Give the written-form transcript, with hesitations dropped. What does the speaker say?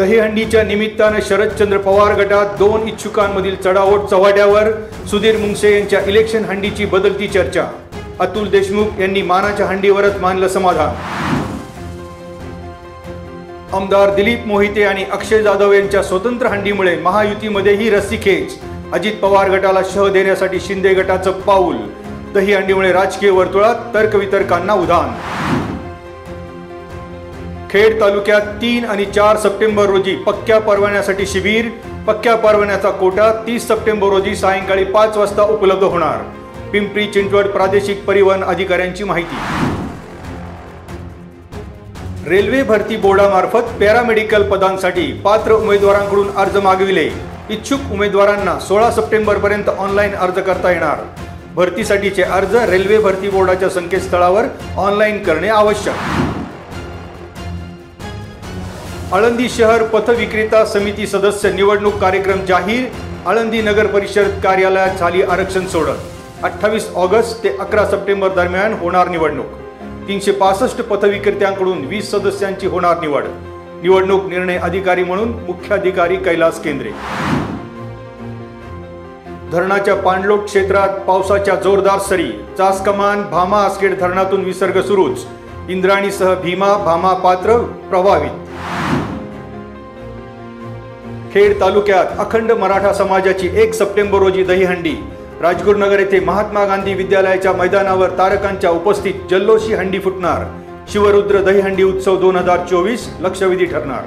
दहीहंडीच्या निमित्ताने शरदचंद्र पवार गटात 2 इच्छुकांमधील चढाओढ चव्हाट्यावर. सुधीर मुंगसे यांच्या इलेक्शन हंडीची बदलती चर्चा. अतुल देशमुख यांनी मानाच्या हंडीवरच मानलं समाधान. आमदार दिलीप मोहिते आणि अक्षय जाधव यांच्या स्वतंत्र हंडीमुळे महायुतीमध्येही रस्सीखेच. अजित पवार गटाला शह देण्यासाठी शिंदे गटाचं पाऊल. दहीहंडीमुळे राजकीय वर्तुळात तर्कवितर्कांना उधाण. खेड तालुक्यात 3 आणि 4 सप्टेंबर रोजी पक्क्या परवान्यासाठी शिबिर. पक्क्या परवान्याचा कोटा 30 सप्टेंबर रोजी सायंकाळी 5 वाजता उपलब्ध होणार. पिंपरी चिंचवड प्रादेशिक परिवहन अधिकाऱ्यांची माहिती. रेल्वे भरती बोर्डामार्फत पॅरामेडिकल पदांसाठी पात्र उमेदवारांकडून अर्ज मागविले. इच्छुक उमेदवारांना 16 सप्टेंबर पर्यंत ऑनलाईन अर्ज करता येणार. भरतीसाठीचे अर्ज रेल्वे भरती बोर्डाच्या संकेतस्थळावर ऑनलाईन करणे आवश्यक. आळंदी शहर पथविक्रेता समिती सदस्य निवडणूक कार्यक्रम जाहीर. आळंदी नगर परिषद कार्यालयात झाली आरक्षण सोडत. 28 ऑगस्ट ते 11 सप्टेंबर दरम्यान होणार निवडणूक. 365 पथविक्रेत्यांकडून 20 सदस्यांची होणार निवड. निवडणूक निर्णय अधिकारी म्हणून मुख्याधिकारी कैलास केंद्रे. धरणाच्या पाणलोट क्षेत्रात पावसाच्या जोरदार सरी. चासकमान भामा आसखेड धरणातून विसर्ग सुरूच. इंद्राणीसह भीमा भामा पात्र प्रभावित. खेड तालुक्यात अखंड मराठा समाजाची 1 सप्टेंबर रोजी दहीहंडी. राजगुरुनगर येथे महात्मा गांधी विद्यालयाच्या मैदानावर तारकांच्या उपस्थित जल्लोषी हंडी फुटणार. शिवरुद्र दहीहंडी उत्सव 2024 लक्षवेधी ठरणार.